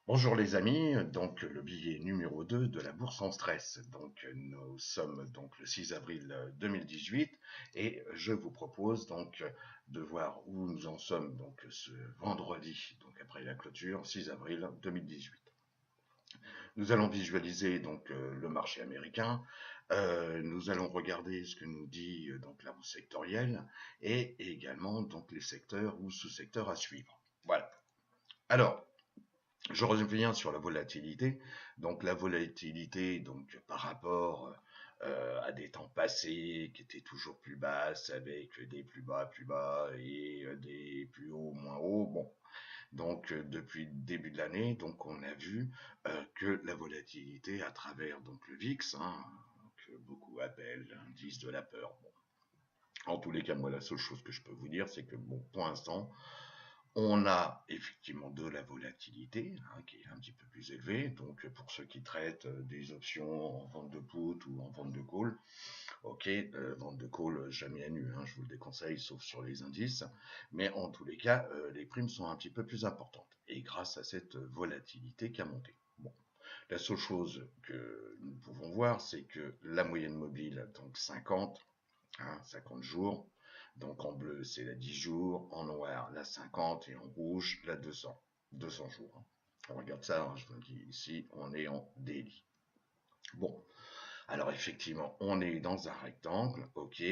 Bonjour les amis, donc le billet numéro 2 de la bourse en stress. Donc nous sommes donc le 6 avril 2018 et je vous propose donc de voir où nous en sommes donc ce vendredi, donc après la clôture 6 avril 2018. Nous allons visualiser donc le marché américain, nous allons regarder ce que nous dit donc la bourse sectorielle et également donc les secteurs ou sous-secteurs à suivre. Voilà. Alors, je reviens sur la volatilité. Donc la volatilité, donc par rapport à des temps passés qui étaient toujours plus basses, avec des plus bas et des plus hauts, moins hauts. Bon, donc depuis le début de l'année, donc on a vu que la volatilité à travers donc le VIX, que beaucoup appellent l'indice de la peur. Bon, en tous les cas, moi la seule chose que je peux vous dire, c'est que bon, pour l'instant, on a effectivement de la volatilité qui est un petit peu plus élevée. Donc pour ceux qui traitent des options en vente de put ou en vente de call, ok, vente de call jamais à nu, je vous le déconseille sauf sur les indices. Mais en tous les cas, les primes sont un petit peu plus importantes et grâce à cette volatilité qui a monté. Bon. La seule chose que nous pouvons voir, c'est que la moyenne mobile, donc 50, 50 jours. Donc en bleu, c'est la 10 jours, en noir, la 50 et en rouge, la 200. 200 jours. On regarde ça, je vous dis ici, on est en daily. Bon, alors effectivement, on est dans un rectangle, ok.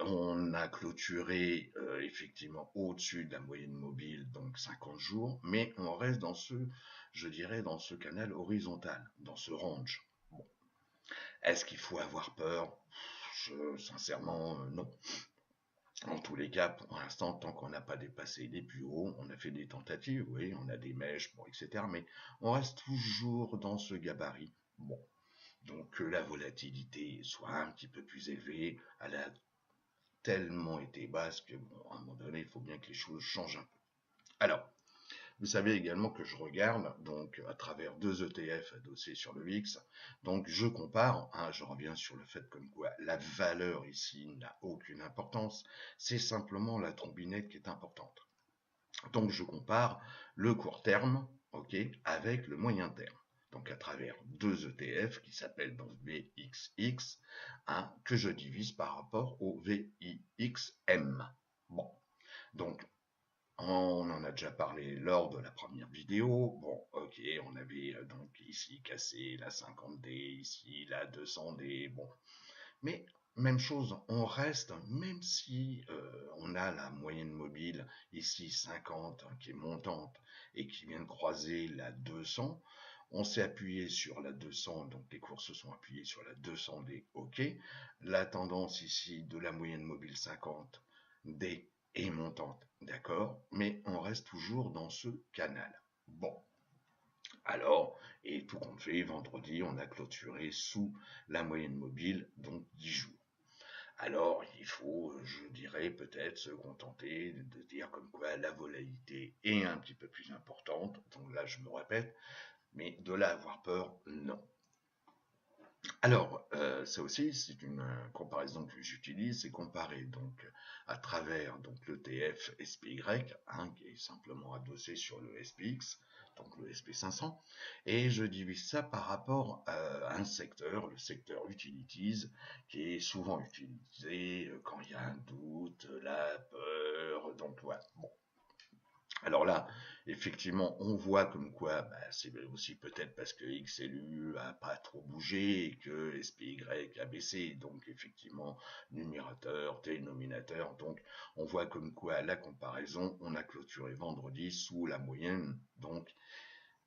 On a clôturé effectivement au-dessus de la moyenne mobile, donc 50 jours, mais on reste dans ce, je dirais, dans ce canal horizontal, dans ce range. Bon. Est-ce qu'il faut avoir peur? Sincèrement, non. En tous les cas, pour l'instant, tant qu'on n'a pas dépassé les plus hauts, on a fait des tentatives, oui, on a des mèches, bon, etc. Mais on reste toujours dans ce gabarit. Bon, donc que la volatilité soit un petit peu plus élevée, elle a tellement été basse que, bon, à un moment donné, il faut bien que les choses changent un peu. Alors, vous savez également que je regarde donc à travers deux ETF adossés sur le VIX. Donc je compare, je reviens sur le fait comme quoi la valeur ici n'a aucune importance, c'est simplement la trombinette qui est importante. Donc je compare le court terme, ok, avec le moyen terme. Donc à travers deux ETF qui s'appellent donc VXX, que je divise par rapport au VIXM. Bon, donc on en a déjà parlé lors de la première vidéo. Bon, ok, on avait donc ici cassé la 50D, ici la 200D. Bon, mais même chose, on reste, même si on a la moyenne mobile ici 50 qui est montante et qui vient de croiser la 200, on s'est appuyé sur la 200, donc les cours se sont appuyés sur la 200D, ok. La tendance ici de la moyenne mobile 50D est montante, d'accord, mais on reste toujours dans ce canal. Bon, alors, et tout compte fait, vendredi, on a clôturé sous la moyenne mobile, donc 10 jours. Alors, il faut, je dirais, peut-être se contenter de dire comme quoi la volatilité est un petit peu plus importante. Donc là, je me répète, mais de là avoir peur, non. Alors, ça aussi, c'est une comparaison que j'utilise, c'est comparer donc à travers donc l'ETF SPY, qui est simplement adossé sur le SPX, donc le SP500, et je divise ça par rapport à un secteur, le secteur Utilities, qui est souvent utilisé quand il y a un doute, la peur, donc voilà. Bon. Alors là, effectivement, on voit comme quoi, c'est aussi peut-être parce que XLU a pas trop bougé et que SPY a baissé, donc effectivement, numérateur, dénominateur, donc on voit comme quoi la comparaison, on a clôturé vendredi sous la moyenne, donc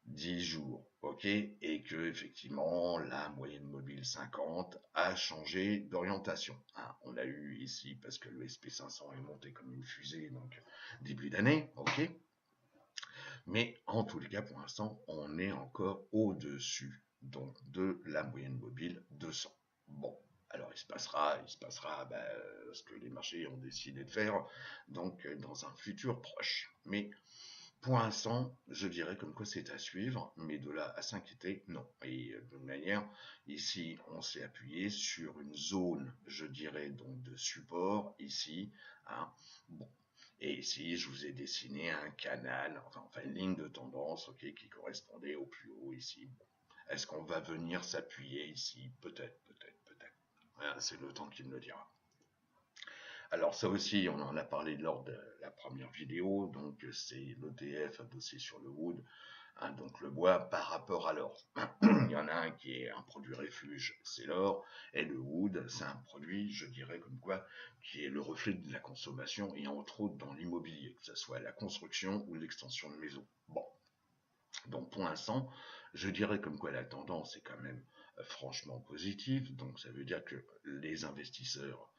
10 jours, ok, et que effectivement la moyenne mobile 50 a changé d'orientation. On a eu ici parce que le SP500 est monté comme une fusée, donc début d'année, ok. Mais en tous les cas, pour l'instant, on est encore au-dessus donc de la moyenne mobile 200. Bon, alors il se passera ce que les marchés ont décidé de faire donc dans un futur proche. Mais pour l'instant, je dirais comme quoi c'est à suivre, mais de là à s'inquiéter, non. Et de toute manière, ici, on s'est appuyé sur une zone, je dirais donc de support ici. Bon, Et ici, je vous ai dessiné un canal, enfin une ligne de tendance, ok, qui correspondait au plus haut ici. Est-ce qu'on va venir s'appuyer ici? Peut-être, peut-être, peut-être. Voilà, c'est le temps qui me le dira. Alors ça aussi, on en a parlé lors de la première vidéo, donc c'est l'ETF adossé sur le wood, hein, donc le bois par rapport à l'or. Il y en a un qui est un produit refuge, c'est l'or, et le wood, c'est un produit, je dirais comme quoi, qui est le reflet de la consommation, et entre autres dans l'immobilier, que ce soit la construction ou l'extension de maison. Bon, donc pour l'instant, je dirais comme quoi la tendance est quand même franchement positive, donc ça veut dire que les investisseurs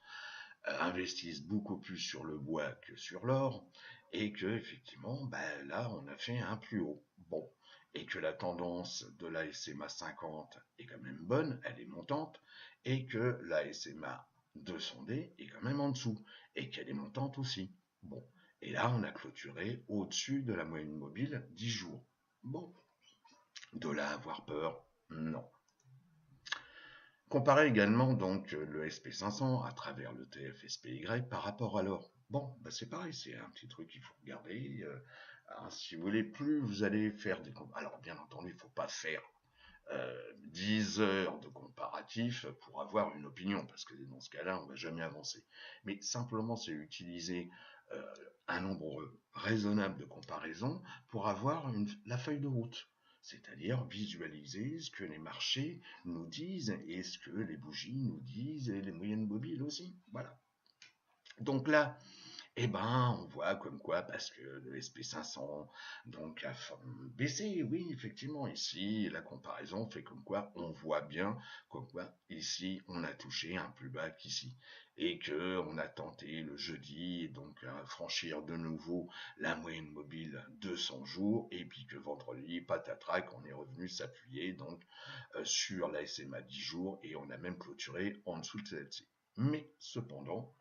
investissent beaucoup plus sur le bois que sur l'or, et que effectivement, là, on a fait un plus haut. Bon, et que la tendance de la SMA 50 est quand même bonne, elle est montante, et que la SMA 200D est quand même en dessous, et qu'elle est montante aussi. Bon, et là, on a clôturé au-dessus de la moyenne mobile 10 jours. Bon, de là à avoir peur, non. Comparer également donc le SP500 à travers le TFSPY par rapport à l'or. Bon, c'est pareil, c'est un petit truc qu'il faut regarder. Si vous voulez, plus vous allez faire des... Alors bien entendu, il ne faut pas faire 10 heures de comparatif pour avoir une opinion, parce que dans ce cas-là, on ne va jamais avancer. Mais simplement, c'est utiliser euh, un nombre raisonnable de comparaisons pour avoir la feuille de route. C'est-à-dire visualiser ce que les marchés nous disent et ce que les bougies nous disent et les moyennes mobiles aussi. Voilà. Donc là, on voit comme quoi, parce que le SP500 donc, a baissé, oui, effectivement, ici, la comparaison fait comme quoi, on voit bien, comme quoi, ici, on a touché un plus bas qu'ici, et que on a tenté le jeudi, donc, à franchir de nouveau la moyenne mobile de 100 jours, et puis que vendredi, patatrac, on est revenu s'appuyer, donc, sur la SMA 10 jours, et on a même clôturé en dessous de celle-ci. Mais, cependant,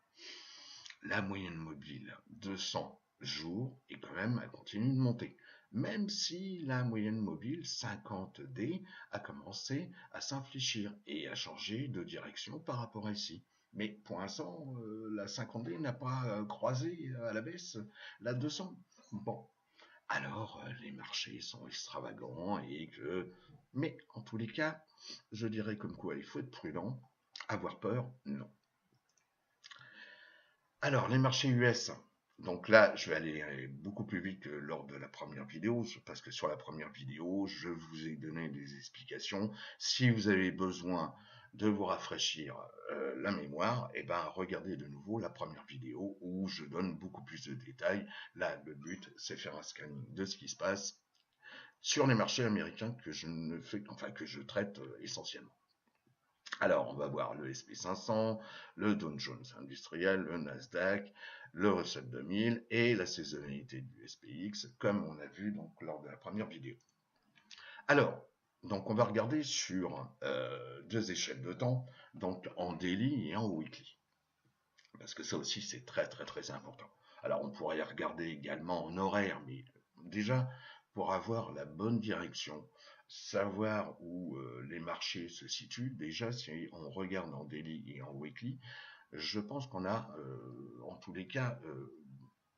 la moyenne mobile de 100 jours et quand même, elle continue de monter. Même si la moyenne mobile 50D a commencé à s'infléchir et à changer de direction par rapport à ici. Mais pour l'instant, la 50D n'a pas croisé à la baisse la 200. Bon, alors les marchés sont extravagants et que... Mais en tous les cas, je dirais comme quoi il faut être prudent. Avoir peur, non. Alors, les marchés US. Donc là, je vais aller beaucoup plus vite que lors de la première vidéo, parce que sur la première vidéo, je vous ai donné des explications. Si vous avez besoin de vous rafraîchir la mémoire, regardez de nouveau la première vidéo où je donne beaucoup plus de détails. Là, le but, c'est faire un scanning de ce qui se passe sur les marchés américains que je ne fais, enfin que je traite essentiellement. Alors, on va voir le SP500, le Dow Jones industriel, le Nasdaq, le Russell 2000 et la saisonnalité du SPX, comme on a vu donc lors de la première vidéo. Alors, donc on va regarder sur deux échelles de temps, donc en daily et en weekly, parce que ça aussi c'est très très très important. Alors, on pourrait regarder également en horaire, mais déjà pour avoir la bonne direction, savoir où les marchés se situent, déjà si on regarde en daily et en weekly, je pense qu'on a en tous les cas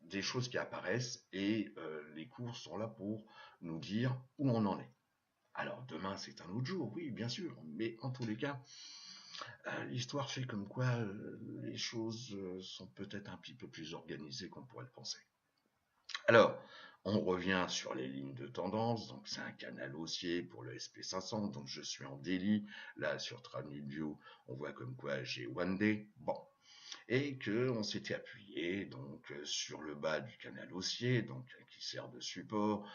des choses qui apparaissent et les cours sont là pour nous dire où on en est. Alors demain c'est un autre jour, oui bien sûr, mais en tous les cas, l'histoire fait comme quoi les choses sont peut-être un petit peu plus organisées qu'on pourrait le penser. Alors, on revient sur les lignes de tendance, donc c'est un canal haussier pour le SP500, donc je suis en daily, là sur TradingView, on voit comme quoi j'ai One Day, bon, et que on s'était appuyé donc sur le bas du canal haussier, donc qui sert de support,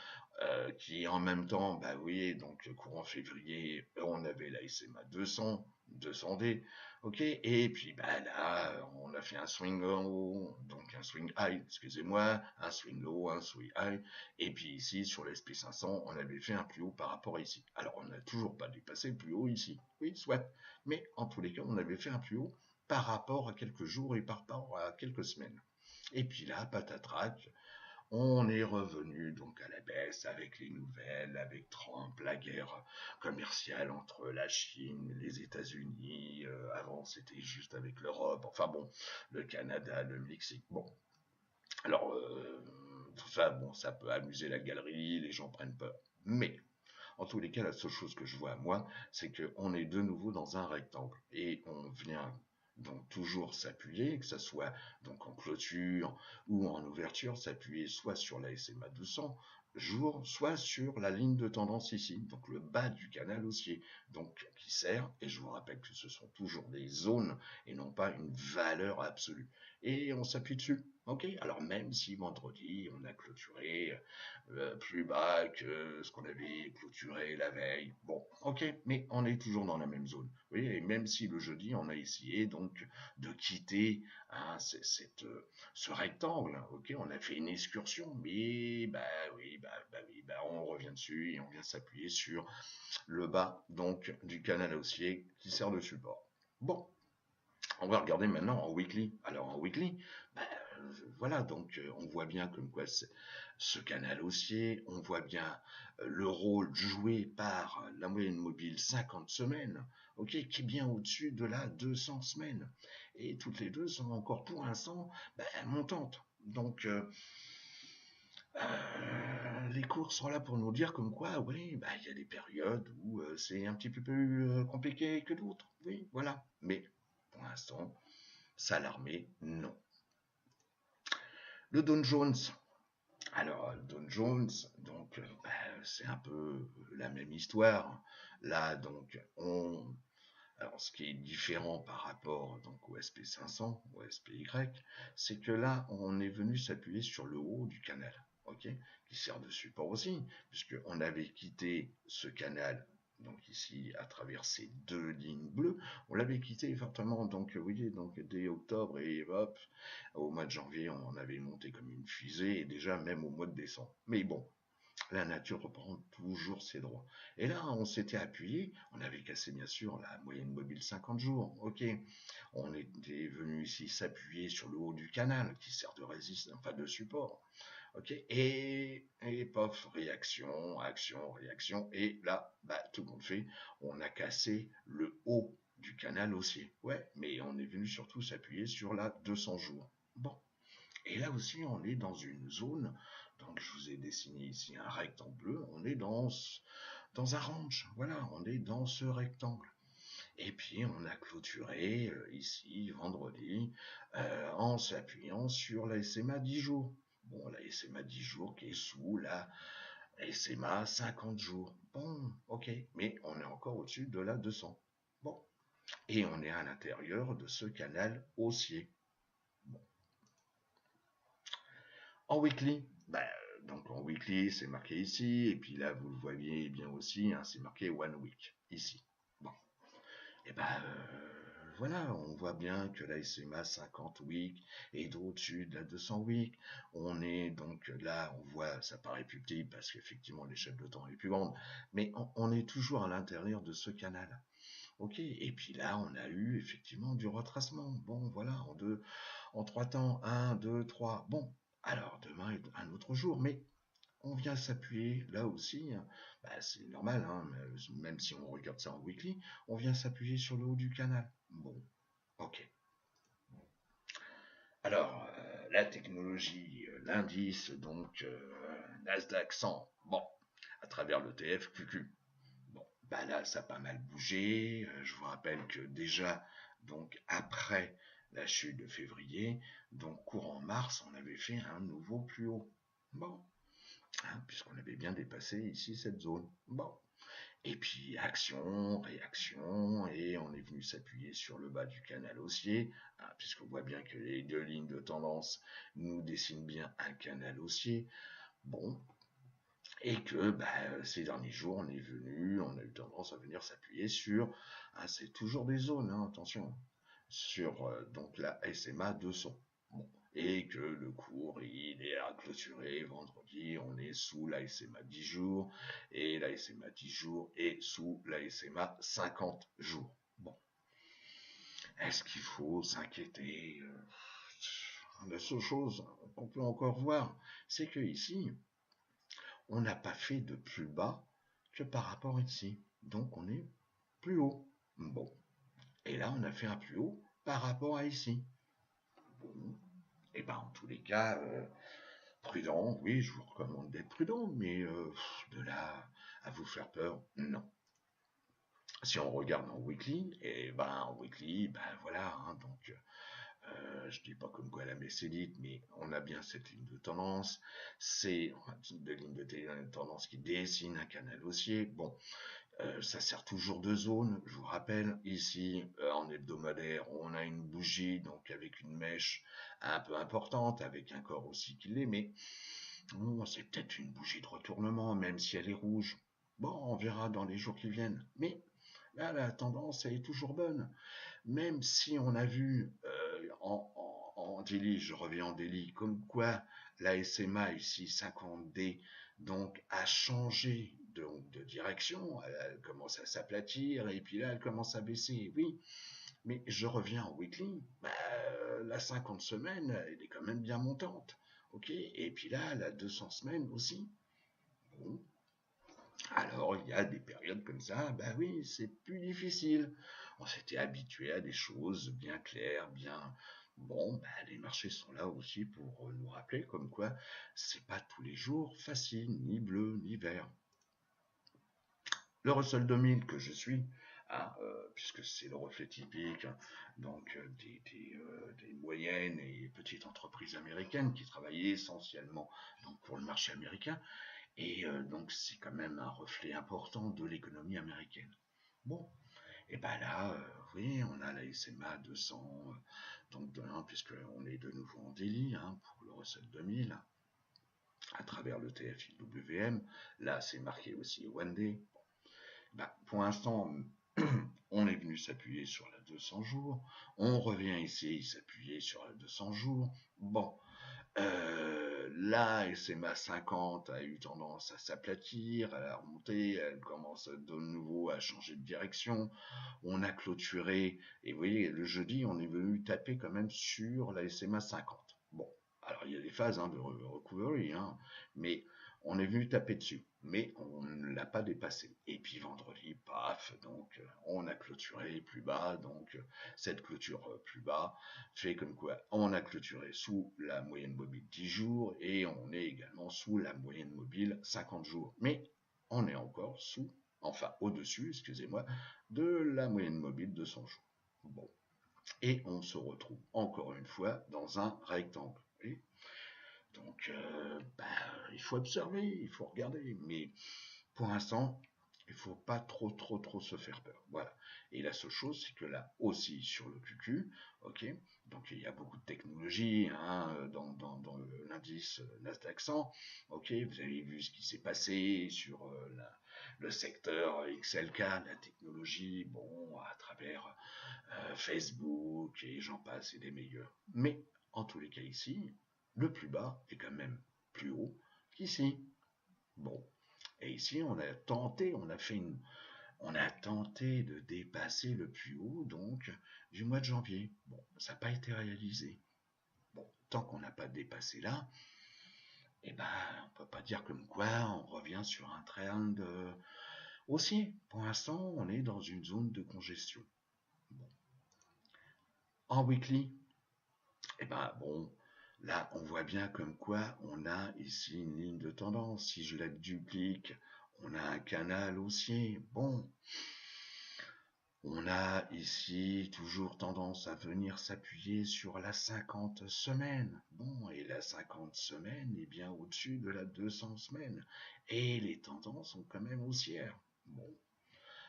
qui en même temps, vous voyez, donc courant février, on avait la SMA 200, 200D, ok, et puis là, on a fait un swing haut, donc un swing high, excusez-moi, un swing low, un swing high, et puis ici, sur l'SP500, on avait fait un plus haut par rapport à ici. Alors, on n'a toujours pas dépassé le plus haut ici, oui, soit, mais en tous les cas, on avait fait un plus haut par rapport à quelques jours et par rapport à quelques semaines. Et puis là, patatrac, on est revenu donc à la baisse avec les nouvelles, avec Trump, la guerre commerciale entre la Chine, les États-Unis, avant c'était juste avec l'Europe, enfin bon, le Canada, le Mexique, bon. Alors, tout ça, bon, ça peut amuser la galerie, les gens prennent peur. Mais, en tous les cas, la seule chose que je vois, moi, c'est qu'on est de nouveau dans un rectangle. Et on vient donc toujours s'appuyer, que ce soit donc en clôture ou en ouverture, s'appuyer soit sur la SMA 200 jours, soit sur la ligne de tendance ici, donc le bas du canal haussier, donc qui sert, et je vous rappelle que ce sont toujours des zones et non pas une valeur absolue. Et on s'appuie dessus. Ok, alors même si vendredi on a clôturé plus bas que ce qu'on avait clôturé la veille. Bon, ok, mais on est toujours dans la même zone. Vous voyez, et même si le jeudi, on a essayé donc de quitter hein, ce rectangle, ok, on a fait une excursion, mais bah, on revient dessus et on vient s'appuyer sur le bas donc du canal haussier qui sert de support. Bon, on va regarder maintenant en weekly. Alors en weekly, bah, voilà, donc on voit bien comme quoi ce canal haussier, on voit bien le rôle joué par la moyenne mobile 50 semaines, ok, qui est bien au-dessus de la 200 semaines. Et toutes les deux sont encore pour l'instant montantes. Donc les cours sont là pour nous dire comme quoi, oui, bah, il y a des périodes où c'est un petit peu plus compliqué que d'autres. Oui, voilà. Mais pour l'instant, s'alarmer, non. Le Dow Jones. Alors, le Dow Jones, donc, c'est un peu la même histoire. Là, donc, alors, ce qui est différent par rapport donc, au SP500, au SPY, c'est que là, on est venu s'appuyer sur le haut du canal, ok, qui sert de support aussi, puisqu'on avait quitté ce canal donc ici à travers ces deux lignes bleues, on l'avait quitté fortement donc vous voyez donc dès octobre et hop au mois de janvier on avait monté comme une fusée et déjà même au mois de décembre. Mais bon, la nature reprend toujours ses droits. Et là, on s'était appuyé, on avait cassé bien sûr la moyenne mobile 50 jours, ok. On était venu ici s'appuyer sur le haut du canal qui sert de résistance, enfin de support, ok. Et pof, réaction, action, réaction, et là, bah, tout compte fait, on a cassé le haut du canal haussier. Ouais, mais on est venu surtout s'appuyer sur la 200 jours. Bon, et là aussi, on est dans une zone, donc je vous ai dessiné ici un rectangle bleu, on est dans un range, voilà, on est dans ce rectangle. Et puis on a clôturé ici vendredi en s'appuyant sur la SMA 10 jours. Bon, la SMA 10 jours qui est sous la SMA 50 jours. Bon, ok, mais on est encore au-dessus de la 200. Bon, et on est à l'intérieur de ce canal haussier. Bon. En weekly, donc en weekly, c'est marqué ici, et puis là, vous le voyez bien aussi, hein, c'est marqué one week, ici. Bon, et voilà, on voit bien que la SMA 50 week est au-dessus de la 200 week. On est donc là, on voit, ça paraît plus petit parce qu'effectivement l'échelle de temps est plus grande, mais on est toujours à l'intérieur de ce canal. Ok, et puis là, on a eu effectivement du retracement. Bon, voilà, en trois temps, un, deux, trois. Bon, alors demain est un autre jour, mais on vient s'appuyer là aussi, hein. C'est normal, hein, même si on regarde ça en weekly, on vient s'appuyer sur le haut du canal. Bon, ok. Alors, la technologie, l'indice, donc Nasdaq 100, bon, à travers le TFQQ. Bon, là, ça a pas mal bougé. Je vous rappelle que déjà, donc après la chute de février, donc courant mars, on avait fait un nouveau plus haut. Bon, hein, puisqu'on avait bien dépassé ici cette zone. Bon. Et puis action, réaction, et on est venu s'appuyer sur le bas du canal haussier, hein, puisqu'on voit bien que les deux lignes de tendance nous dessinent bien un canal haussier. Bon, et que ces derniers jours, on a eu tendance à venir s'appuyer sur, hein, c'est toujours des zones, hein, attention, sur donc la SMA 200. Bon, et que le cours il est à clôturer vendredi, on est sous la SMA 10 jours, et la SMA 10 jours est sous la SMA 50 jours. Bon, est-ce qu'il faut s'inquiéter? La seule chose qu'on peut encore voir, c'est que ici, on n'a pas fait de plus bas que par rapport ici. Donc on est plus haut. Bon. Et là, on a fait un plus haut par rapport à ici. Bon. Et ben en tous les cas, prudent, oui, je vous recommande d'être prudent, mais de là à vous faire peur, non. Si on regarde en weekly, et ben en weekly, ben voilà, hein, donc je dis pas comme quoi la messe est dite, mais on a bien cette ligne de tendance, c'est de ligne de tendance qui dessine un canal haussier. Bon, ça sert toujours de zone, je vous rappelle, ici en hebdomadaire, on a une bougie, donc avec une mèche un peu importante, avec un corps aussi qui l'est, mais bon, c'est peut-être une bougie de retournement, même si elle est rouge. Bon, on verra dans les jours qui viennent. Mais là, la tendance, elle est toujours bonne. Même si on a vu en daily, je reviens en daily, comme quoi la SMA ici, 50D, donc a changé de direction, elle commence à s'aplatir, et puis là, elle commence à baisser. Oui, mais je reviens en weekly, bah, la 50 semaines, elle est quand même bien montante. Ok, et puis là, la 200 semaines aussi. Bon, alors il y a des périodes comme ça, bah oui, c'est plus difficile. On s'était habitué à des choses bien claires, bien. Bon, bah, les marchés sont là aussi pour nous rappeler comme quoi c'est pas tous les jours facile, ni bleu, ni vert. Le Russell 2000 que je suis, hein, puisque c'est le reflet typique, hein, donc des moyennes et petites entreprises américaines qui travaillent essentiellement donc, pour le marché américain, et donc c'est quand même un reflet important de l'économie américaine. Bon, et ben là, oui, on a la SMA 200, donc puisqu'on est de nouveau en daily hein, pour le Russell 2000, à travers le TFIWM, là c'est marqué aussi One Day. Bah, pour l'instant, on est venu s'appuyer sur la 200 jours. On revient ici s'appuyer sur la 200 jours. Bon, la SMA 50 a eu tendance à s'aplatir, à remonter, elle commence de nouveau à changer de direction. On a clôturé, et vous voyez, le jeudi, on est venu taper quand même sur la SMA 50. Bon, alors il y a des phases hein, de recovery, hein, mais on est venu taper dessus, mais on ne l'a pas dépassé. Et puis vendredi, paf, donc on a clôturé plus bas, donc cette clôture plus bas fait comme quoi on a clôturé sous la moyenne mobile 10 jours et on est également sous la moyenne mobile 50 jours. Mais on est encore sous, enfin au-dessus, excusez-moi, de la moyenne mobile de 100 jours. Bon. Et on se retrouve encore une fois dans un rectangle. Et donc, il faut observer, il faut regarder. Mais pour l'instant, il ne faut pas trop se faire peur. Voilà. Et la seule chose, c'est que là aussi sur le QQ, ok, donc il y a beaucoup de technologies hein, dans l'indice Nasdaq 100, ok, vous avez vu ce qui s'est passé sur le secteur XLK, la technologie, bon, à travers Facebook et j'en passe et des meilleurs. Mais en tous les cas ici, le plus bas est quand même plus haut qu'ici. Bon, et ici on a tenté, on a tenté de dépasser le plus haut donc du mois de janvier. Bon, ça n'a pas été réalisé. Bon, tant qu'on n'a pas dépassé là, eh ben on peut pas dire comme quoi on revient sur un trend haussier. Pour l'instant, on est dans une zone de congestion. Bon. En weekly, eh ben bon, là on voit bien comme quoi on a ici une ligne de tendance. Si je la duplique, on a un canal haussier. Bon, on a ici toujours tendance à venir s'appuyer sur la 50 semaines. Bon, et la 50 semaines est bien au-dessus de la 200 semaines. Et les tendances sont quand même haussières. Bon,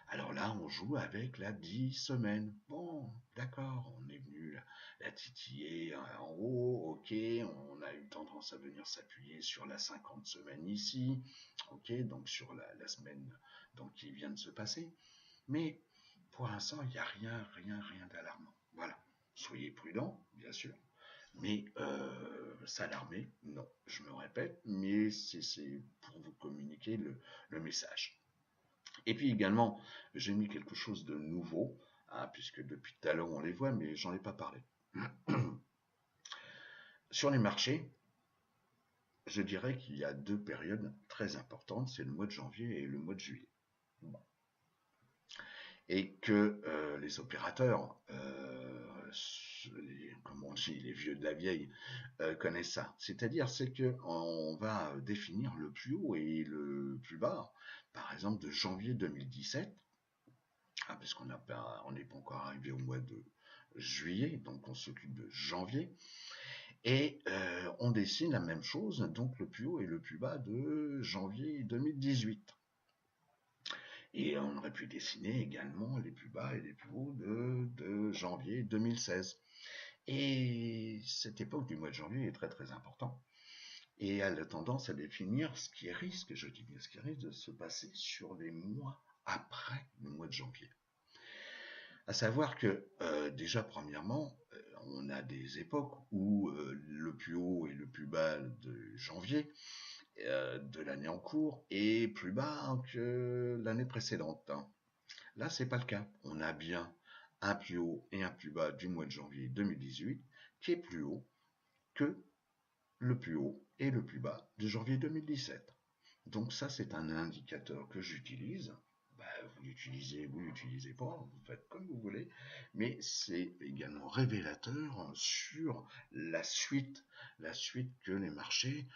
alors là, on joue avec la 10 semaines. Bon, d'accord, on est venu la titiller en haut, ok, on a eu tendance à venir s'appuyer sur la 50 semaines ici, ok, donc sur la semaine donc, qui vient de se passer. Mais pour l'instant, il n'y a rien d'alarmant. Voilà. Soyez prudents, bien sûr. Mais s'alarmer, non. Je me répète, mais c'est pour vous communiquer le message. Et puis également, j'ai mis quelque chose de nouveau, hein, puisque depuis tout à l'heure on les voit, mais j'en ai pas parlé. Sur les marchés, je dirais qu'il y a deux périodes très importantes, c'est le mois de janvier et le mois de juillet. Bon. Et que les opérateurs comme on dit, les vieux de la vieille connaissent ça. C'est-à-dire, c'est que on va définir le plus haut et le plus bas, par exemple de janvier 2017, parce qu'on n'est pas encore arrivé au mois de juillet, donc on s'occupe de janvier, et on dessine la même chose, donc le plus haut et le plus bas de janvier 2018. Et on aurait pu dessiner également les plus bas et les plus hauts de janvier 2016. Et cette époque du mois de janvier est très très important. Et elle a tendance à définir ce qui risque, je dis bien ce qui risque de se passer sur les mois après le mois de janvier. À savoir que déjà premièrement, on a des époques où le plus haut et le plus bas de janvier de l'année en cours est plus bas que l'année précédente. Là, c'est pas le cas. On a bien un plus haut et un plus bas du mois de janvier 2018 qui est plus haut que le plus haut et le plus bas de janvier 2017. Donc ça, c'est un indicateur que j'utilise. Vous l'utilisez pas, vous faites comme vous voulez, mais c'est également révélateur sur la suite que les marchés,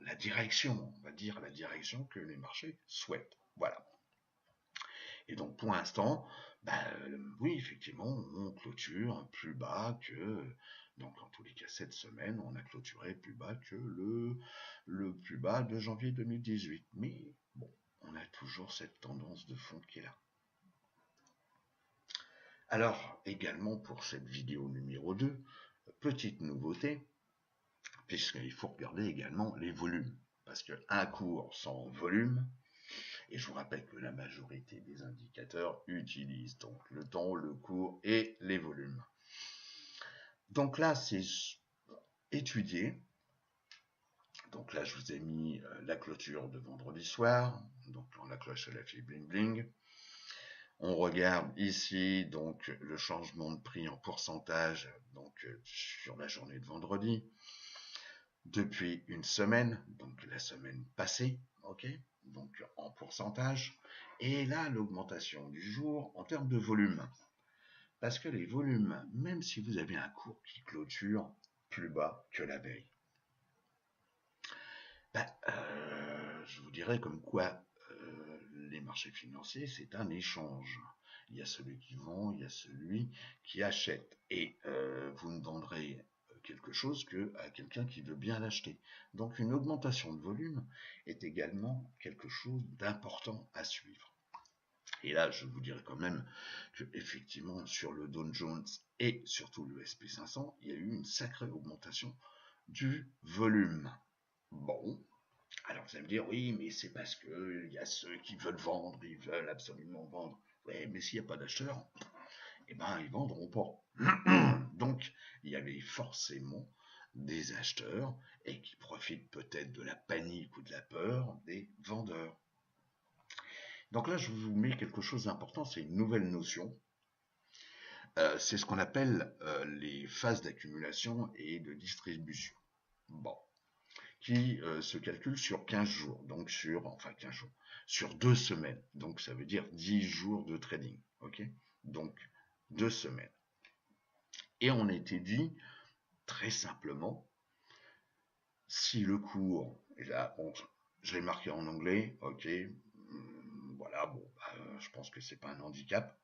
la direction, on va dire la direction que les marchés souhaitent. Voilà. Et donc pour l'instant, oui, effectivement, on clôture plus bas que, donc en tous les cas cette semaine, on a clôturé plus bas que le plus bas de janvier 2018. Mais bon, on a toujours cette tendance de fond qui est là. Alors, également pour cette vidéo numéro 2, petite nouveauté, puisqu'il faut regarder également les volumes. Parce qu'un cours sans volume, et je vous rappelle que la majorité des indicateurs utilisent donc le temps, le cours et les volumes. Donc là, c'est étudié. Donc là, je vous ai mis la clôture de vendredi soir. Donc quand la cloche elle a fait bling bling. On regarde ici donc le changement de prix en pourcentage donc sur la journée de vendredi depuis une semaine, donc la semaine passée, ok, donc en pourcentage. Et là, l'augmentation du jour en termes de volume. Parce que les volumes, même si vous avez un cours qui clôture plus bas que la veille, je vous dirais comme quoi les marchés financiers, c'est un échange. Il y a celui qui vend, il y a celui qui achète. Et vous ne vendrez quelque chose qu'à quelqu'un qui veut bien l'acheter. Donc une augmentation de volume est également quelque chose d'important à suivre. Et là, je vous dirais quand même que effectivement sur le Dow Jones et surtout le SP 500, il y a eu une sacrée augmentation du volume. Bon, alors vous allez me dire, oui, mais c'est parce qu'il y a ceux qui veulent vendre, ils veulent absolument vendre. Oui, mais s'il n'y a pas d'acheteurs, eh ben, ils vendront pas. Donc, il y avait forcément des acheteurs et qui profitent peut-être de la panique ou de la peur des vendeurs. Donc là, je vous mets quelque chose d'important, c'est une nouvelle notion. C'est ce qu'on appelle les phases d'accumulation et de distribution. Bon, qui se calcule sur 15 jours, donc sur 2 semaines. Donc ça veut dire 10 jours de trading, ok? Donc 2 semaines. Et on a été dit très simplement, si le cours, et là, bon, je l'ai marqué en anglais, ok, voilà, bon, je pense que c'est pas un handicap.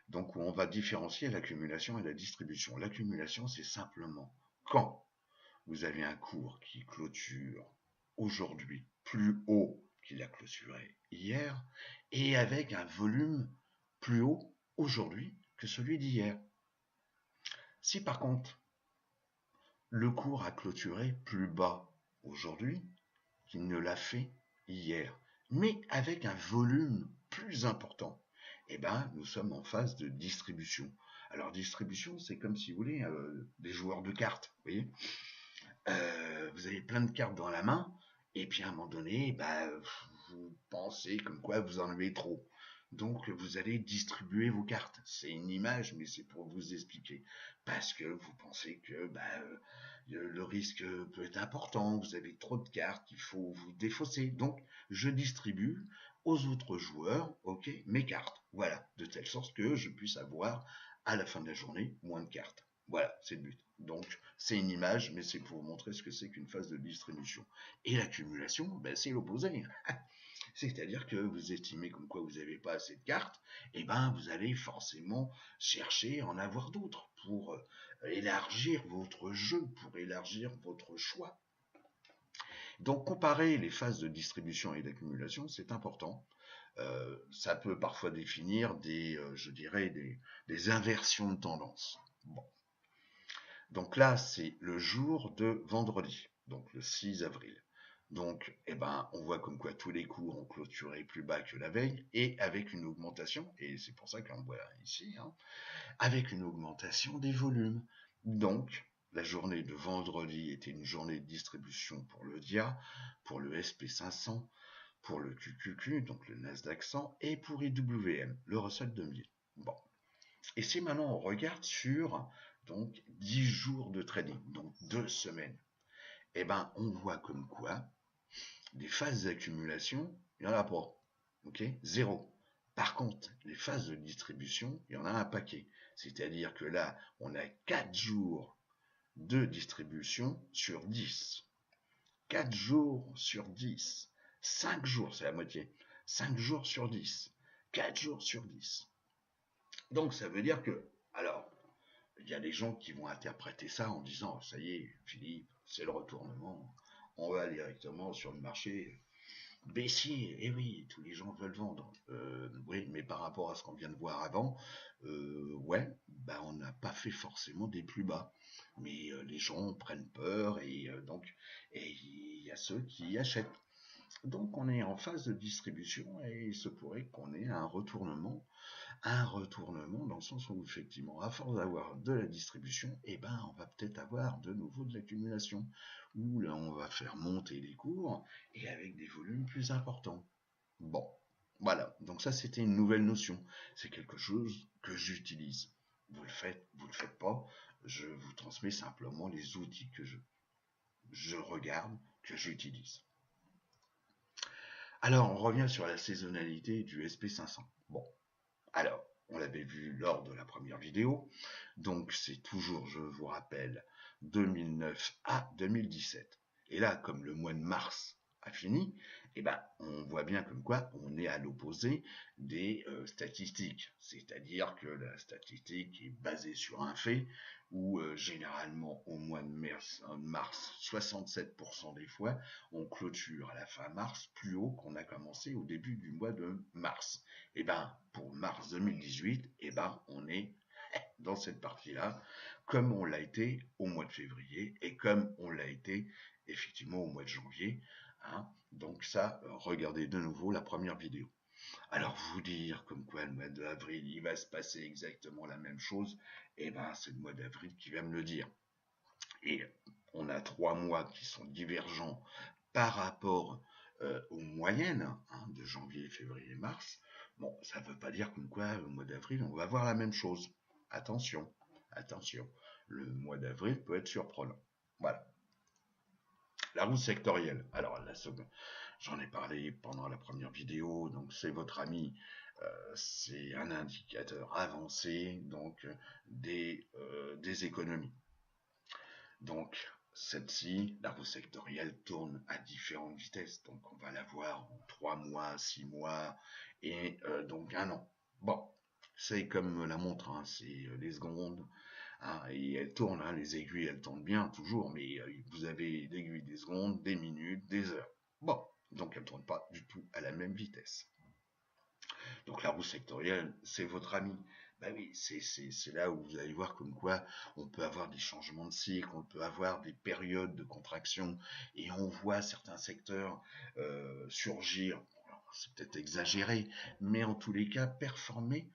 Donc on va différencier l'accumulation et la distribution. L'accumulation, c'est simplement quand vous avez un cours qui clôture aujourd'hui plus haut qu'il a clôturé hier et avec un volume plus haut aujourd'hui que celui d'hier. Si par contre le cours a clôturé plus bas aujourd'hui qu'il ne l'a fait hier, mais avec un volume plus important, eh ben, nous sommes en phase de distribution. Alors distribution, c'est comme si vous voulez des joueurs de cartes, vous voyez. Vous avez plein de cartes dans la main, et puis à un moment donné, vous pensez comme quoi vous en avez trop. Donc vous allez distribuer vos cartes. C'est une image, mais c'est pour vous expliquer. Parce que vous pensez que le risque peut être important, vous avez trop de cartes, il faut vous défausser. Donc je distribue aux autres joueurs, ok, mes cartes. Voilà, de telle sorte que je puisse avoir à la fin de la journée, moins de cartes. Voilà, c'est le but. Donc, c'est une image, mais c'est pour vous montrer ce que c'est qu'une phase de distribution. Et l'accumulation, ben, c'est l'opposé. C'est-à-dire que vous estimez comme quoi vous n'avez pas assez de cartes, et ben vous allez forcément chercher à en avoir d'autres pour élargir votre jeu, pour élargir votre choix. Donc comparer les phases de distribution et d'accumulation, c'est important. Ça peut parfois définir je dirais, des inversions de tendance. Bon. Donc là, c'est le jour de vendredi, donc le 6 avril. Donc, eh ben, on voit comme quoi tous les cours ont clôturé plus bas que la veille et avec une augmentation, et c'est pour ça qu'on voit ici, hein, avec une augmentation des volumes. Donc, la journée de vendredi était une journée de distribution pour le DIA, pour le SP500, pour le QQQ, donc le Nasdaq 100, et pour IWM, le Russell 2000. Bon. Et si maintenant on regarde sur donc 10 jours de trading, donc 2 semaines, eh ben on voit comme quoi des phases d'accumulation, il n'y en a pas. Ok, zéro. Par contre, les phases de distribution, il y en a un paquet. C'est-à-dire que là, on a 4 jours de distribution sur 10. 4 jours sur 10. 5 jours, c'est la moitié. 5 jours sur 10. 4 jours sur 10. Donc ça veut dire que, alors, il y a des gens qui vont interpréter ça en disant, ça y est, Philippe, c'est le retournement, on va directement sur le marché baissier, et oui, tous les gens veulent vendre. Oui, mais par rapport à ce qu'on vient de voir avant, ouais, bah on n'a pas fait forcément des plus bas. Mais les gens prennent peur et donc il y a ceux qui achètent. Donc on est en phase de distribution et il se pourrait qu'on ait un retournement dans le sens où effectivement, à force d'avoir de la distribution, eh ben, on va peut-être avoir de nouveau de l'accumulation, où là, on va faire monter les cours et avec des volumes plus importants. Bon, voilà. Donc ça, c'était une nouvelle notion. C'est quelque chose que j'utilise. Vous le faites pas. Je vous transmets simplement les outils que je regarde, que j'utilise. Alors, on revient sur la saisonnalité du SP500. Bon, alors, on l'avait vu lors de la première vidéo, donc c'est toujours, je vous rappelle, 2009 à 2017. Et là, comme le mois de mars a fini, eh ben, on voit bien comme quoi on est à l'opposé des statistiques. C'est-à-dire que la statistique est basée sur un fait où généralement au mois de mars 67% des fois, on clôture à la fin mars plus haut qu'on a commencé au début du mois de mars. Et ben pour mars 2018, et ben on est dans cette partie-là, comme on l'a été au mois de février et comme on l'a été effectivement au mois de janvier. Hein. Donc ça, regardez de nouveau la première vidéo. Alors vous dire comme quoi le mois d'avril, il va se passer exactement la même chose, et ben c'est le mois d'avril qui va me le dire. Et on a 3 mois qui sont divergents par rapport aux moyennes hein, de janvier, février, mars. Bon, ça ne veut pas dire comme quoi au mois d'avril, on va voir la même chose. Attention, attention, le mois d'avril peut être surprenant. Voilà. La roue sectorielle. Alors, j'en ai parlé pendant la première vidéo, donc c'est votre ami, c'est un indicateur avancé donc des économies. Donc, celle-ci, la roue sectorielle, tourne à différentes vitesses. Donc, on va la voir en 3 mois, 6 mois et donc 1 an. Bon, c'est comme la montre, hein, c'est les secondes. Hein, et elle tourne, hein, les aiguilles, elles tournent bien toujours, mais vous avez l'aiguille des secondes, des minutes, des heures. Bon, donc elle ne tourne pas du tout à la même vitesse. Donc la roue sectorielle, c'est votre ami. Ben oui, c'est là où vous allez voir comme quoi on peut avoir des changements de cycle, on peut avoir des périodes de contraction, et on voit certains secteurs surgir, c'est peut-être exagéré, mais en tous les cas performer,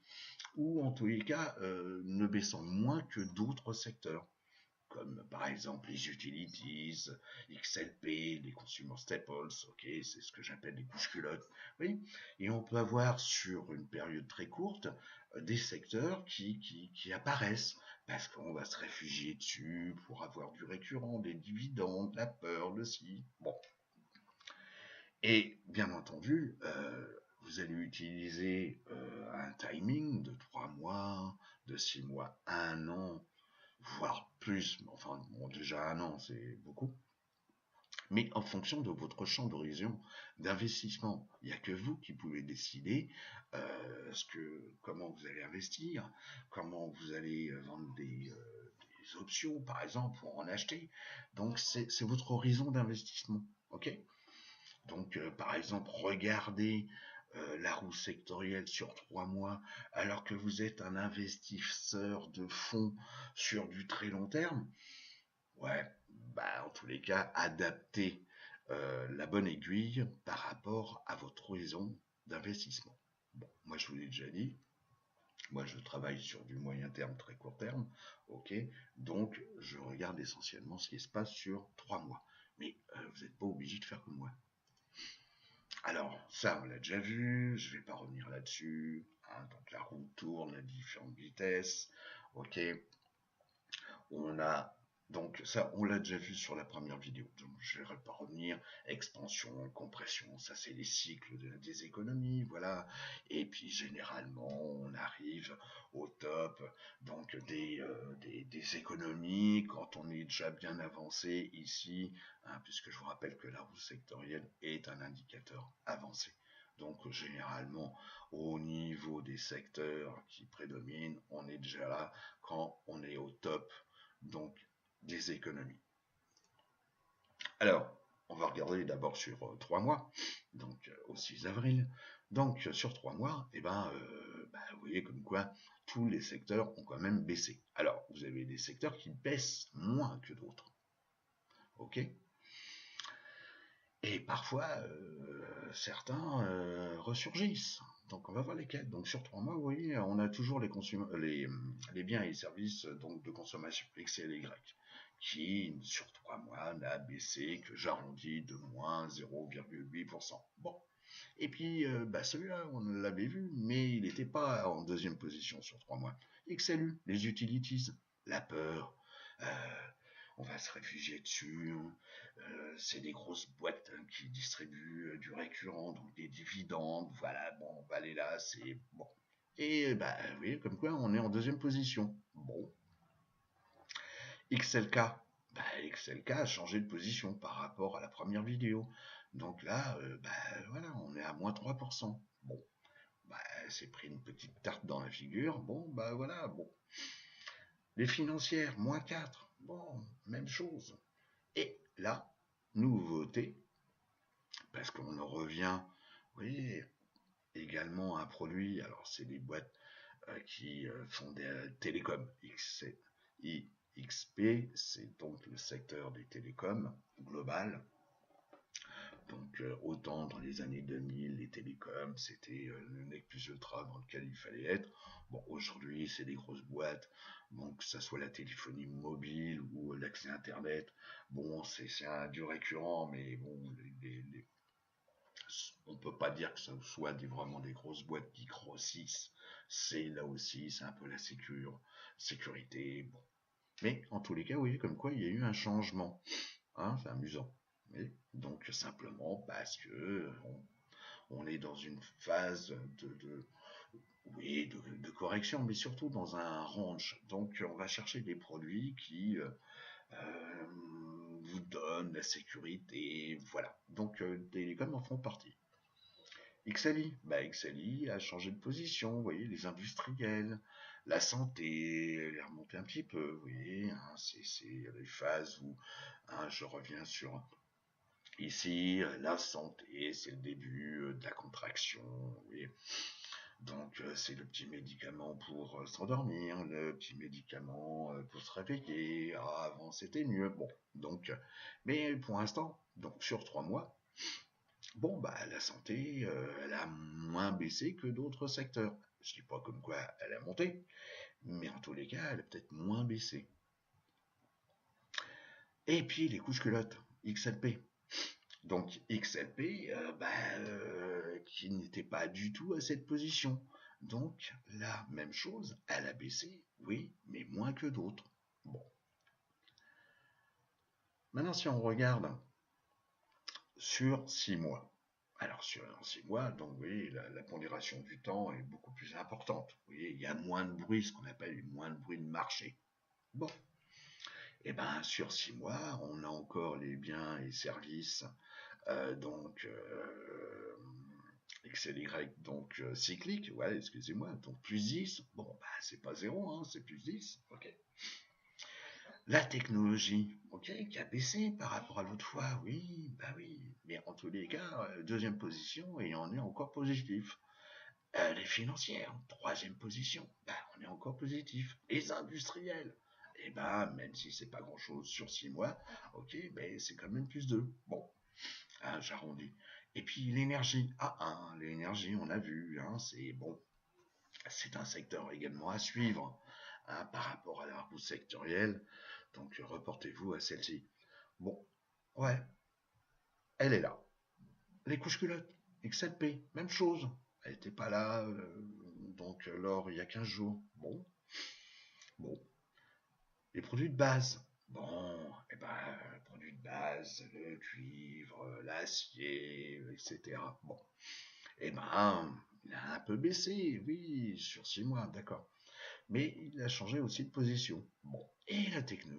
ou en tous les cas ne baissant moins que d'autres secteurs comme par exemple les utilities, XLP, les consumer staples, ok, c'est ce que j'appelle les couches-culottes, oui, et on peut avoir sur une période très courte des secteurs qui apparaissent parce qu'on va se réfugier dessus pour avoir du récurrent, des dividendes, la peur, le si, bon. Et bien entendu, vous allez utiliser un timing de 3 mois, de 6 mois, 1 an, voire plus, mais enfin bon, déjà 1 an c'est beaucoup, mais en fonction de votre champ d'horizon d'investissement. Il n'y a que vous qui pouvez décider comment vous allez investir, comment vous allez vendre des options, par exemple, pour en acheter. Donc c'est votre horizon d'investissement. Ok. Donc, par exemple, regardez la roue sectorielle sur 3 mois, alors que vous êtes un investisseur de fonds sur du très long terme. Ouais, bah, en tous les cas, adaptez la bonne aiguille par rapport à votre horizon d'investissement. Bon, moi je vous l'ai déjà dit, moi je travaille sur du moyen terme, très court terme, ok, donc je regarde essentiellement ce qui se passe sur 3 mois. Mais vous n'êtes pas obligé de faire comme moi. Alors, ça, on l'a déjà vu, je ne vais pas revenir là-dessus. Hein, donc, la roue tourne à différentes vitesses. Ok, on a. Donc, ça, on l'a déjà vu sur la première vidéo. Donc, je ne vais pas revenir. Expansion, compression, ça, c'est les cycles des économies. Voilà. Et puis, généralement, on arrive au top donc des économies quand on est déjà bien avancé ici, hein, puisque je vous rappelle que la roue sectorielle est un indicateur avancé. Donc généralement, au niveau des secteurs qui prédominent, on est déjà là quand on est au top donc des économies. Alors, on va regarder d'abord sur 3 mois, donc au 6 avril. Donc sur 3 mois, vous voyez comme quoi tous les secteurs ont quand même baissé. Alors, vous avez des secteurs qui baissent moins que d'autres. Ok. Et parfois, certains ressurgissent. Donc on va voir lesquels. Donc sur 3 mois, vous voyez, on a toujours les biens et services donc de consommation X et Y, qui sur 3 mois n'a baissé que j'arrondis de moins 0,8%. Bon. Et puis celui-là, on l'avait vu, mais il n'était pas en deuxième position sur 3 mois. XLU, les utilities, la peur, euh, on va se réfugier dessus. C'est des grosses boîtes qui distribuent du récurrent, donc des dividendes. Voilà, bon, on va aller là, c'est bon. Et vous voyez, comme quoi on est en deuxième position. Bon. XLK. XLK a changé de position par rapport à la première vidéo. Donc là, voilà, on est à moins 3%. Bon, c'est pris une petite tarte dans la figure. Bon, voilà, bon. Les financières, moins 4. Bon, même chose. Et là, nouveauté, parce qu'on en revient, vous voyez, également à un produit, alors c'est des boîtes qui font des télécoms. XP, c'est donc le secteur des télécoms global. Donc autant dans les années 2000, les télécoms, c'était le nec plus ultra dans lequel il fallait être. Bon, aujourd'hui, c'est des grosses boîtes, donc que ce soit la téléphonie mobile ou l'accès Internet. Bon, c'est du récurrent, mais bon, on peut pas dire que ce soit vraiment des grosses boîtes qui grossissent. C'est là aussi, c'est un peu la sécurité. Bon. Mais en tous les cas, oui, comme quoi il y a eu un changement. Hein, c'est amusant. Oui. Donc simplement parce que on est dans une phase de correction, mais surtout dans un range. Donc on va chercher des produits qui vous donnent la sécurité. Voilà. Donc Télécom en font partie. XLI, XLI a changé de position, vous voyez, les industriels, la santé, elle est remontée un petit peu, vous voyez, hein, c'est les phases où je reviens sur ici, la santé, c'est le début de la contraction, vous voyez. Donc c'est le petit médicament pour s'endormir, le petit médicament pour se réveiller. Ah, avant c'était mieux. Bon, donc, mais pour l'instant, donc sur 3 mois, bon, la santé, elle a moins baissé que d'autres secteurs. Je dis pas comme quoi elle a monté, mais en tous les cas, elle a peut-être moins baissé. Et puis les couches culottes, XLP. Donc XLP, qui n'était pas du tout à cette position. Donc la même chose, elle a baissé, oui, mais moins que d'autres. Bon. Maintenant, si on regarde sur 6 mois, Alors sur 6 mois, donc vous voyez, la pondération du temps est beaucoup plus importante. Vous voyez, il y a moins de bruit, ce qu'on appelle moins de bruit de marché. Bon, et ben sur 6 mois, on a encore les biens et services, donc XLY, donc cyclique, ouais, excusez-moi, donc plus 10. Bon, bah c'est pas zéro, hein, c'est plus 10. Ok. La technologie, ok, qui a baissé par rapport à l'autre fois, oui, bah oui, mais en tous les cas, deuxième position et on est encore positif. Les financières, troisième position, bah on est encore positif. Les industriels, et bah même si c'est pas grand chose sur 6 mois, ok, ben c'est quand même plus 2. Bon, hein, j'arrondis. Et puis l'énergie, l'énergie, on a vu, hein, c'est bon, c'est un secteur également à suivre, hein, par rapport à la bourse sectorielle. Donc reportez-vous à celle-ci. Bon, ouais, elle est là. Les couches culottes, XLP, même chose. Elle n'était pas là, donc l'or il y a 15 jours. Bon, bon. Les produits de base. Bon, et ben, produits de base, le cuivre, l'acier, etc. Bon, et ben, il a un peu baissé, oui, sur 6 mois, d'accord. Mais il a changé aussi de position. Bon, et la techno,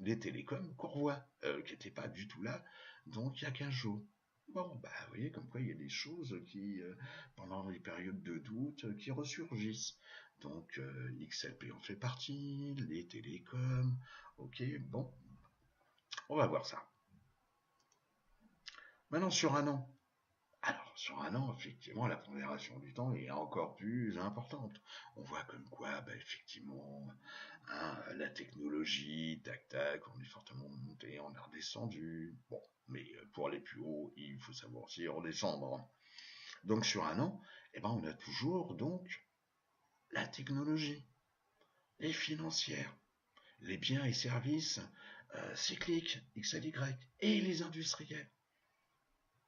les télécoms qu'on revoit, qui n'étaient pas du tout là, donc il y a 15 jours. Bon, bah, vous voyez, comme quoi il y a des choses qui, pendant les périodes de doute, qui ressurgissent. Donc, XLP en fait partie, les télécoms, ok, bon, on va voir ça. Maintenant, sur un an. Alors, sur un an, effectivement, la pondération du temps est encore plus importante. On voit comme quoi, bah, effectivement, hein, la technologie, tac tac, on est fortement monté, on a redescendu. Bon, mais pour aller plus haut, il faut savoir aussi redescendre. Donc sur un an, eh ben, on a toujours donc la technologie, les financières, les biens et services cycliques, XLY, et les industriels.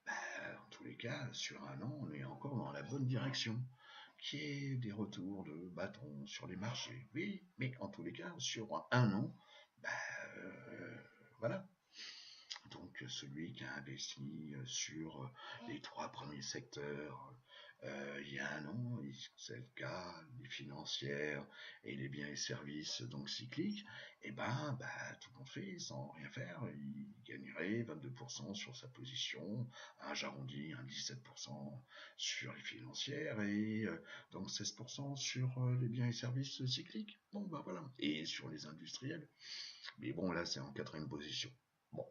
En tous les cas, sur un an, on est encore dans la bonne direction, qui est des retours de bâton sur les marchés. Oui, mais en tous les cas, sur un an, bah, voilà. Donc celui qui a investi sur les 3 premiers secteurs il y a un an, c'est le cas, les financières et les biens et services donc cycliques, et ben bah, tout compte fait, sans rien faire, il gagnerait 22% sur sa position, un j'arrondis, un 17% sur les financières et donc 16% sur les biens et services cycliques. Bon bah voilà. Et sur les industriels. Mais bon là c'est en quatrième position. Bon.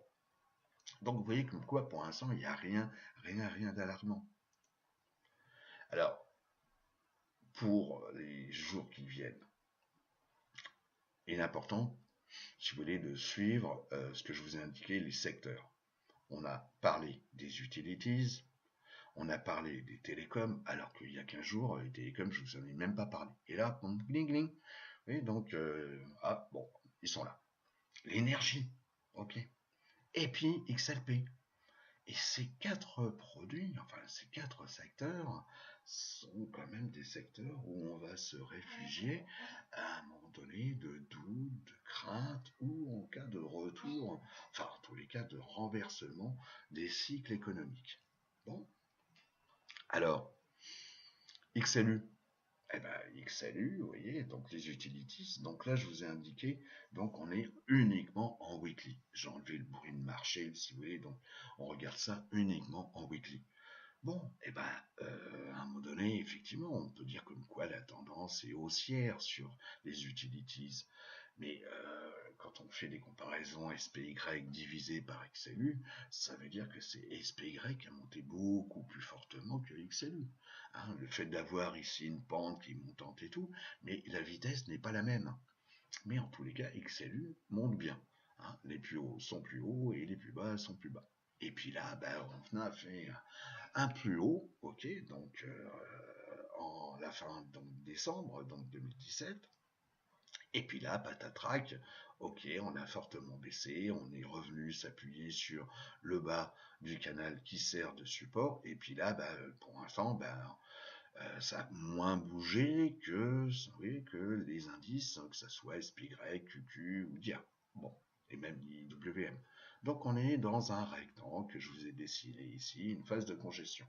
Donc vous voyez comme quoi pour l'instant il n'y a rien d'alarmant. Alors, pour les jours qui viennent, il est important, si vous voulez, de suivre ce que je vous ai indiqué, les secteurs. On a parlé des utilities, on a parlé des télécoms, alors qu'il y a 15 jours, les télécoms, je vous en ai même pas parlé. Et là, gling gling. Oui, donc, bon, ils sont là. L'énergie, ok. Et puis XLP. Et ces 4 produits, enfin ces 4 secteurs, sont quand même des secteurs où on va se réfugier à un moment donné de doute, de crainte ou en cas de retour, enfin en tous les cas de renversement des cycles économiques. Bon, alors XLU. Eh ben, XLU, vous voyez, donc les utilities. Donc là, je vous ai indiqué, donc on est uniquement en weekly. J'ai enlevé le bruit de marché, si vous voulez, donc on regarde ça uniquement en weekly. Bon, eh ben, à un moment donné, effectivement, on peut dire comme quoi la tendance est haussière sur les utilities. Mais quand on fait des comparaisons SPY divisé par XLU, ça veut dire que c'est SPY qui a monté beaucoup plus fortement que XLU. Hein, le fait d'avoir ici une pente qui est montante et tout, mais la vitesse n'est pas la même. Mais en tous les cas, XLU monte bien. Hein, les plus hauts sont plus hauts et les plus bas sont plus bas. Et puis là, ben, on a fait un plus haut, ok, donc en la fin donc, décembre donc 2017. Et puis là, patatrac, ok, on a fortement baissé, on est revenu s'appuyer sur le bas du canal qui sert de support. Et puis là, bah, pour l'instant, bah, ça a moins bougé que, oui, que les indices, que ce soit SPY, QQ ou DIA. Bon, et même IWM. Donc on est dans un rectangle que je vous ai dessiné ici, une phase de congestion.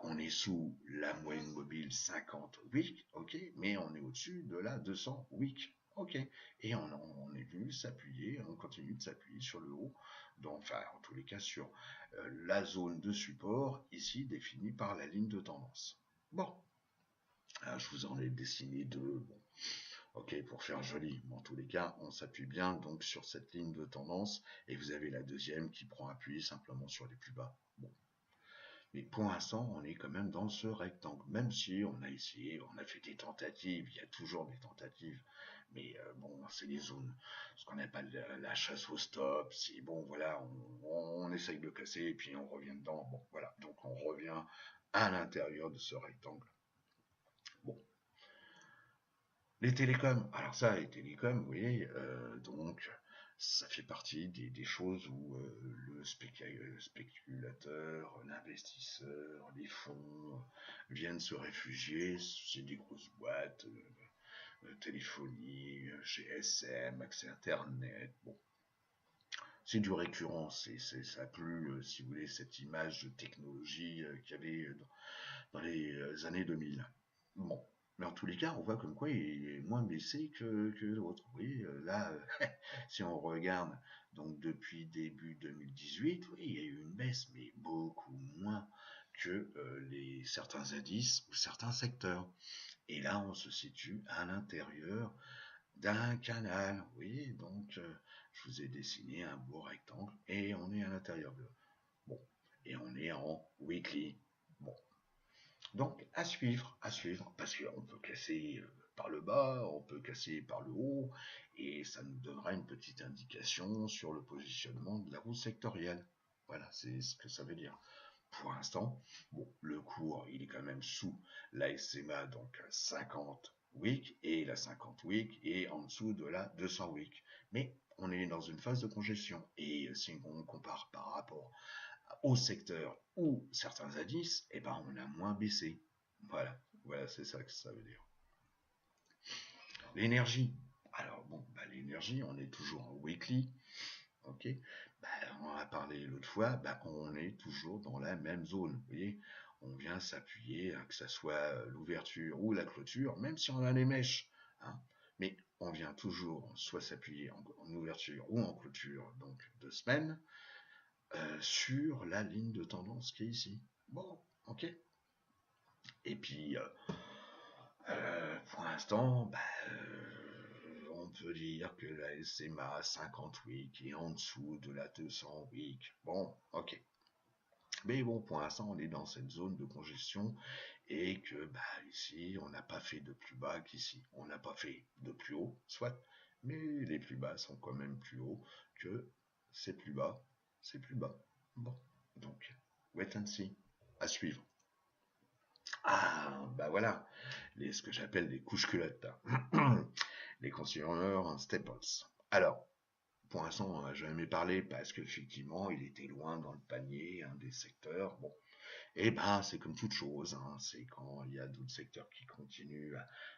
On est sous la moyenne mobile 50 week, ok, mais on est au-dessus de la 200 week, ok. Et on est venu s'appuyer, on continue de s'appuyer sur le haut, donc, enfin en tous les cas sur la zone de support ici définie par la ligne de tendance. Bon, alors, je vous en ai dessiné deux. Bon, ok, pour faire joli. Mais en tous les cas, on s'appuie bien donc sur cette ligne de tendance et vous avez la deuxième qui prend appui simplement sur les plus bas. Bon. Mais pour l'instant, on est quand même dans ce rectangle. Même si on a essayé, on a fait des tentatives, il y a toujours des tentatives. Mais bon, c'est des zones, ce qu'on appelle la chasse au stop. Si bon, voilà, on essaye de casser et puis on revient dedans. Bon, voilà, donc on revient à l'intérieur de ce rectangle. Bon, les télécoms, alors ça, les télécoms, vous voyez, donc ça fait partie des choses où le spéculateur, l'investisseur, les fonds viennent se réfugier. C'est des grosses boîtes, téléphonie, GSM, accès Internet. Bon, c'est du récurrent, ça a plus, si vous voulez, cette image de technologie qu'il y avait dans les années 2000. Bon, mais en tous les cas, on voit comme quoi il est moins baissé que l'autre. Oui, là, si on regarde, donc depuis début 2018, oui, il y a eu une baisse, mais beaucoup moins que certains indices ou certains secteurs. Et là, on se situe à l'intérieur d'un canal. Oui, donc je vous ai dessiné un beau rectangle et on est à l'intérieur de. Bon, et on est en weekly. Bon, donc, à suivre, parce qu'on peut casser par le bas, on peut casser par le haut, et ça nous donnera une petite indication sur le positionnement de la roue sectorielle. Voilà, c'est ce que ça veut dire. Pour l'instant, bon, le cours, il est quand même sous la SMA, donc 50 week, et la 50 week est en dessous de la 200 week. Mais on est dans une phase de congestion, et si on compare par rapport au secteur ou certains indices, eh ben on a moins baissé. Voilà, voilà, c'est ça que ça veut dire. L'énergie. Alors bon, bah, l'énergie, on est toujours en weekly, ok. Bah, on en a parlé l'autre fois, bah, on est toujours dans la même zone. Vous voyez, on vient s'appuyer, hein, que ce soit l'ouverture ou la clôture, même si on a les mèches, hein, mais on vient toujours soit s'appuyer en ouverture ou en clôture, donc de semaine, sur la ligne de tendance qui est ici. Bon, ok. Et puis, pour l'instant, bah, on peut dire que la SMA 50 week est en dessous de la 200 week. Bon, ok. Mais bon, pour l'instant, on est dans cette zone de congestion et que bah, ici, on n'a pas fait de plus bas qu'ici. On n'a pas fait de plus haut, soit, mais les plus bas sont quand même plus hauts que c'est plus bas, c'est plus bas. Bon, donc, wait and see, à suivre. Ah, bah voilà, ce que j'appelle les couches culottes. Les consumers staples. Alors, pour l'instant, on n'en a jamais parlé parce qu'effectivement, il était loin dans le panier des secteurs. Bon, et ben, c'est comme toute chose. Hein, c'est quand il y a d'autres secteurs qui continuent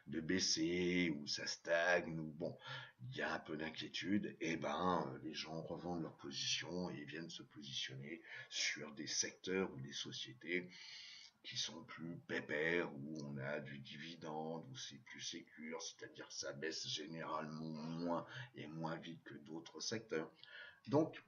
de baisser ou ça stagne ou bon, il y a un peu d'inquiétude. Et ben, les gens revendent leur position et viennent se positionner sur des secteurs ou des sociétés qui sont plus pépères, où on a du dividende, où c'est plus sécure, c'est-à-dire que ça baisse généralement moins et moins vite que d'autres secteurs. Donc,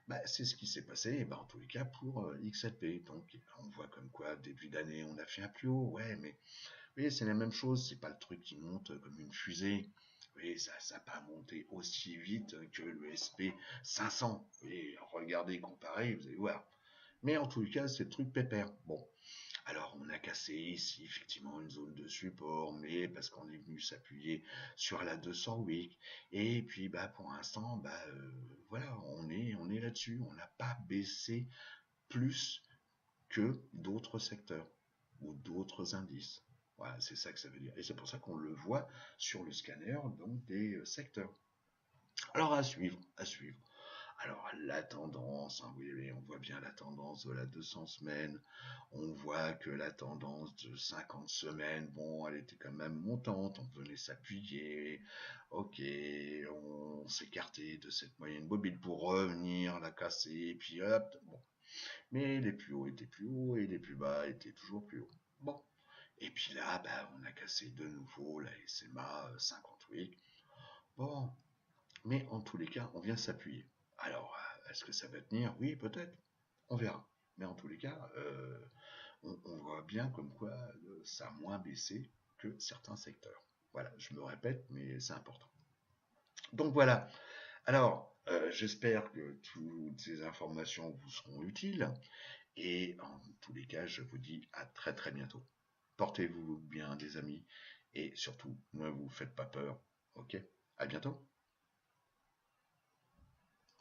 bah, c'est ce qui s'est passé, et bah, en tous les cas, pour XLP. Donc, on voit comme quoi, début d'année, on a fait un plus haut, ouais, mais vous voyez, c'est la même chose, c'est pas le truc qui monte comme une fusée. Vous voyez, ça n'a pas monté aussi vite que le SP 500. Vous voyez, regardez, comparez, vous allez voir. Mais en tous les cas, c'est le truc pépère. Bon, alors on a cassé ici effectivement une zone de support, mais parce qu'on est venu s'appuyer sur la 200 week. Et puis bah pour l'instant, bah voilà, on est là-dessus. On n'a pas baissé plus que d'autres secteurs ou d'autres indices. Voilà, c'est ça que ça veut dire. Et c'est pour ça qu'on le voit sur le scanner donc des secteurs. Alors à suivre, à suivre. Alors la tendance, hein, oui, on voit bien la tendance de la 200 semaines, on voit que la tendance de 50 semaines, bon, elle était quand même montante, on venait s'appuyer, ok, on s'écartait de cette moyenne mobile pour revenir la casser, et puis hop, bon. Mais les plus hauts étaient plus hauts et les plus bas étaient toujours plus hauts. Bon. Et puis là, bah, on a cassé de nouveau la SMA 58. Bon, mais en tous les cas, on vient s'appuyer. Alors, est-ce que ça va tenir? Oui, peut-être. On verra. Mais en tous les cas, on voit bien comme quoi ça a moins baissé que certains secteurs. Voilà, je me répète, mais c'est important. Donc voilà. Alors, j'espère que toutes ces informations vous seront utiles. Et en tous les cas, je vous dis à très très bientôt. Portez-vous bien, des amis. Et surtout, ne vous faites pas peur. Ok? À bientôt.